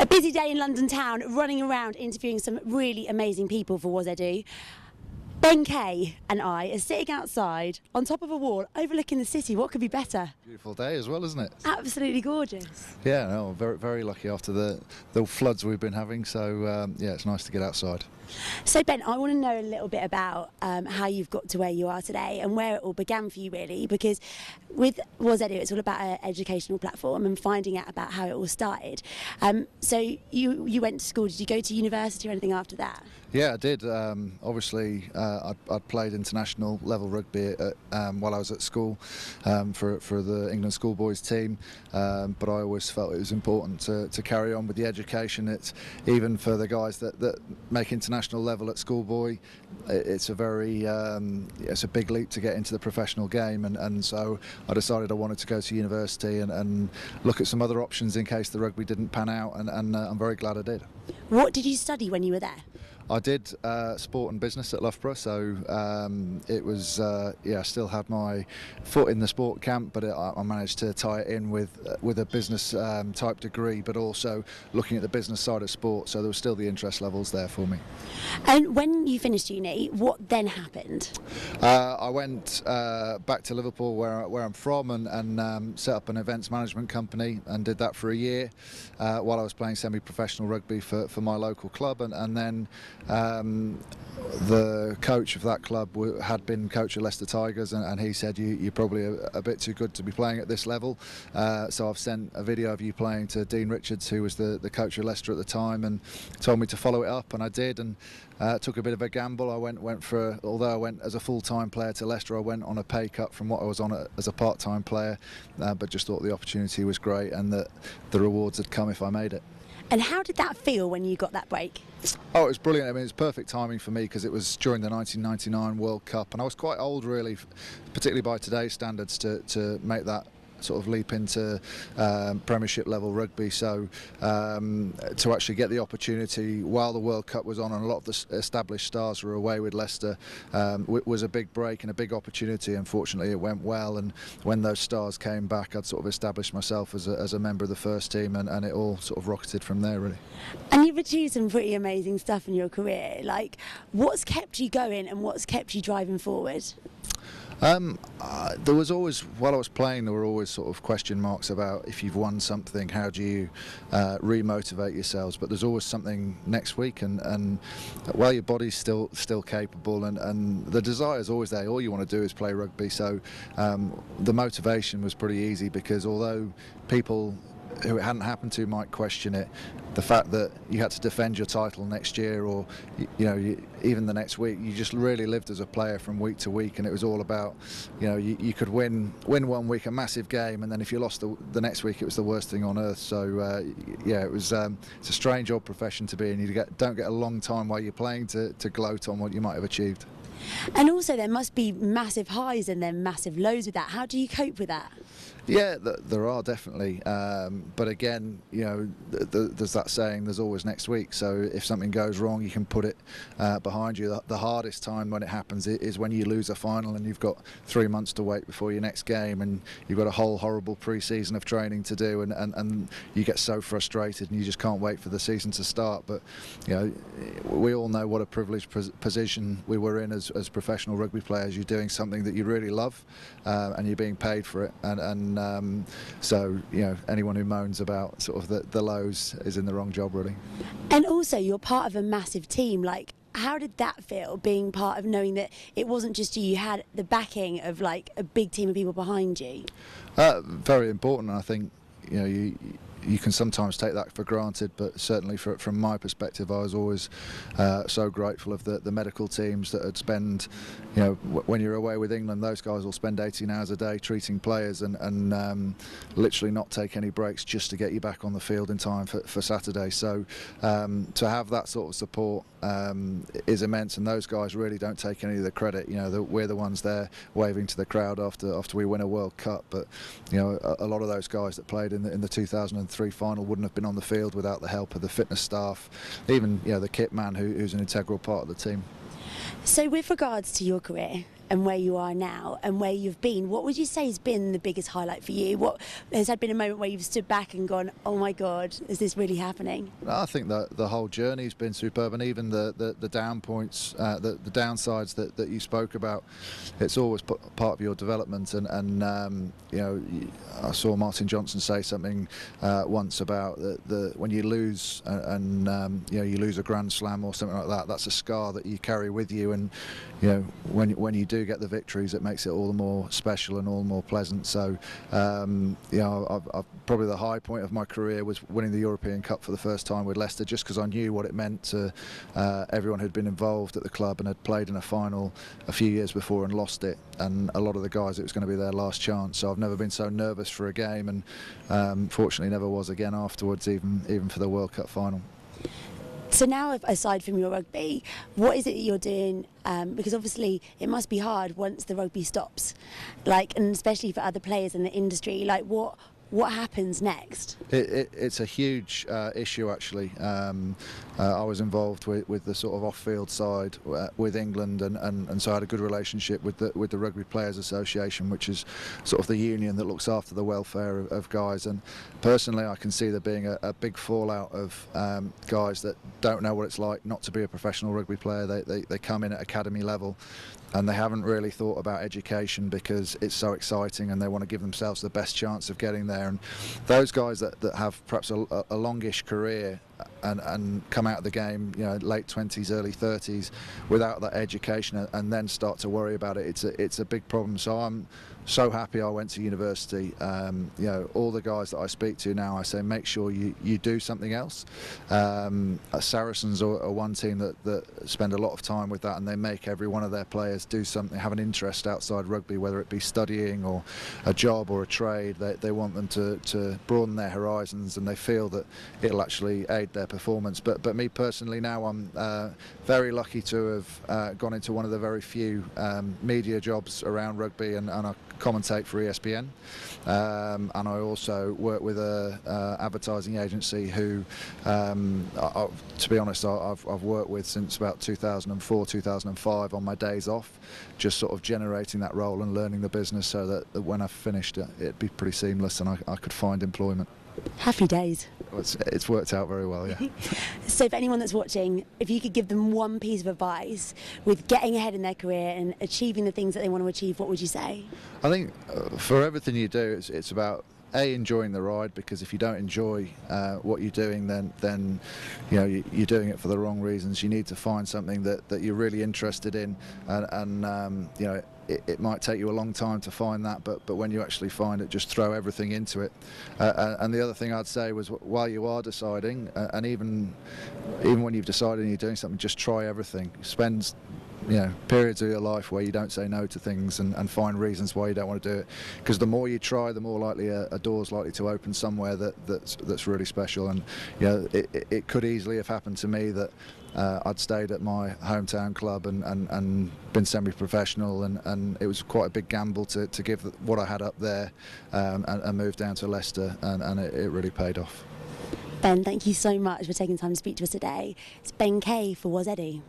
A busy day in London town, running around interviewing some really amazing people for Wozedu. Ben Kay and I are sitting outside on top of a wall overlooking the city. What could be better? Beautiful day as well, isn't it? Absolutely gorgeous. Yeah, no, very, very lucky after the floods we've been having. So yeah, it's nice to get outside. So Ben, I want to know a little bit about how you've got to where you are today and where it all began for you, really, because with Wozedu it's all about an educational platform and finding out about how it all started. So you went to school. Did you go to university or anything after that? Yeah, I did. Obviously, I'd played international level rugby while I was at school for the England schoolboys team, but I always felt it was important to carry on with the education. It's even for the guys that make international level at schoolboy. It's a very it's a big leap to get into the professional game, and so I decided I wanted to go to university and look at some other options in case the rugby didn't pan out, and I'm very glad I did. What did you study when you were there? I did sport and business at Loughborough, so it was yeah. I still had my foot in the sport camp, but I managed to tie it in with a business type degree, but also looking at the business side of sport. So there was still the interest levels there for me. And when you finished uni, what then happened? I went back to Liverpool, where I'm from, and set up an events management company and did that for a year while I was playing semi-professional rugby for my local club, and then. The coach of that club had been coach of Leicester Tigers, and he said you're probably a bit too good to be playing at this level, so I've sent a video of you playing to Dean Richards, who was the coach of Leicester at the time, and told me to follow it up, and I did, and took a bit of a gamble. I went for, although I went as a full-time player to Leicester, I went on a pay cut from what I was on as a part-time player, but just thought the opportunity was great and that the rewards had come if I made it. And how did that feel when you got that break? Oh, it was brilliant. I mean, it was perfect timing for me because it was during the 1999 World Cup, and I was quite old, really, particularly by today's standards, to make that sort of leap into Premiership level rugby. So to actually get the opportunity while the World Cup was on and a lot of the established stars were away with Leicester was a big break and a big opportunity. Unfortunately, it went well, and when those stars came back, I'd sort of established myself as a member of the first team, and it all sort of rocketed from there, really. And you've achieved some pretty amazing stuff in your career. Like, what's kept you going and what's kept you driving forward? There was always, while I was playing, there were always sort of question marks about if you've won something, how do you re-motivate yourselves? But there's always something next week, and well, your body's still capable, and the desire's always there. All you want to do is play rugby. So the motivation was pretty easy, because although people who it hadn't happened to might question it, the fact that you had to defend your title next year, or even the next week, you just really lived as a player from week to week, and it was all about, you could win 1 week a massive game, and then if you lost the next week, it was the worst thing on earth. So yeah, it was it's a strange old profession to be in. You don't get a long time while you're playing to gloat on what you might have achieved. And also there must be massive highs and then massive lows with that. How do you cope with that? Yeah, there are definitely, but again, there's that saying, there's always next week. So if something goes wrong, you can put it behind you. The hardest time when it happens is when you lose a final and you've got 3 months to wait before your next game, and you've got a whole horrible pre-season of training to do, and you get so frustrated and you just can't wait for the season to start. But we all know what a privileged position we were in as professional rugby players. You're doing something that you really love, and you're being paid for it, and so anyone who moans about sort of the lows is in the wrong job, really. And also, you're part of a massive team. Like, how did that feel, being part of knowing that it wasn't just you had the backing of like a big team of people behind you? Very important. I think you can sometimes take that for granted, but certainly from my perspective, I was always so grateful of the medical teams that would spend, when you're away with England, those guys will spend 18 hours a day treating players and literally not take any breaks just to get you back on the field in time for Saturday. So to have that sort of support is immense, and those guys really don't take any of the credit. We're the ones there waving to the crowd after we win a World Cup, but a lot of those guys that played in the 2003 final wouldn't have been on the field without the help of the fitness staff, even the kit man who's an integral part of the team. So with regards to your career, and where you are now and where you've been, what would you say has been the biggest highlight for you? What has had been a moment where you've stood back and gone, oh my God, is this really happening? I think that the whole journey's been superb, and even the down points, the downsides that you spoke about, it's always part of your development. And I saw Martin Johnson say something once about when you lose and you lose a Grand Slam or something like that, that's a scar that you carry with you, and when you do get the victories, it makes it all the more special and all the more pleasant. So I've probably the high point of my career was winning the European Cup for the first time with Leicester, just because I knew what it meant to everyone who'd been involved at the club and had played in a final a few years before and lost it, and a lot of the guys, it was going to be their last chance. So I've never been so nervous for a game, and fortunately never was again afterwards, even for the World Cup final. So now, aside from your rugby, what is it that you're doing? Because obviously it must be hard once the rugby stops, and especially for other players in the industry. What happens next? It's a huge issue, actually. I was involved with the sort of off-field side with England, and so I had a good relationship with the Rugby Players Association, which is sort of the union that looks after the welfare of guys. And personally, I can see there being a big fallout of guys that don't know what it's like not to be a professional rugby player. They come in at academy level, and they haven't really thought about education because it's so exciting, and they want to give themselves the best chance of getting there. And those guys that have perhaps a longish career and come out of the game, late 20s, early 30s, without that education, and then start to worry about it, it's a big problem. So I'm so happy I went to university. All the guys that I speak to now, I say make sure you do something else. Saracens are one team that spend a lot of time with that, and they make every one of their players do something, have an interest outside rugby, whether it be studying or a job or a trade. They want them to broaden their horizons, and they feel that it'll actually aid their performance. But me personally now, I'm very lucky to have gone into one of the very few media jobs around rugby, and I commentate for ESPN, and I also work with a advertising agency who, to be honest, I've worked with since about 2004, 2005 on my days off, just sort of generating that role and learning the business, so that when I finished it'd be pretty seamless and I could find employment. Happy days. It's worked out very well, yeah. So for anyone that's watching, if you could give them one piece of advice with getting ahead in their career and achieving the things that they want to achieve, what would you say? I think for everything you do, it's about enjoying the ride, because if you don't enjoy what you're doing, then you're doing it for the wrong reasons. You need to find something that you're really interested in, and it might take you a long time to find that, but when you actually find it, just throw everything into it. And the other thing I'd say was, while you are deciding, and even when you've decided and you're doing something, just try everything. Spend periods of your life where you don't say no to things and find reasons why you don't want to do it, because the more you try, the more likely a door's likely to open somewhere that's really special. And it could easily have happened to me that I'd stayed at my hometown club and been semi-professional, and it was quite a big gamble to give what I had up there and move down to Leicester, and it really paid off. Ben, thank you so much for taking time to speak to us today. It's Ben Kay for Wozedu.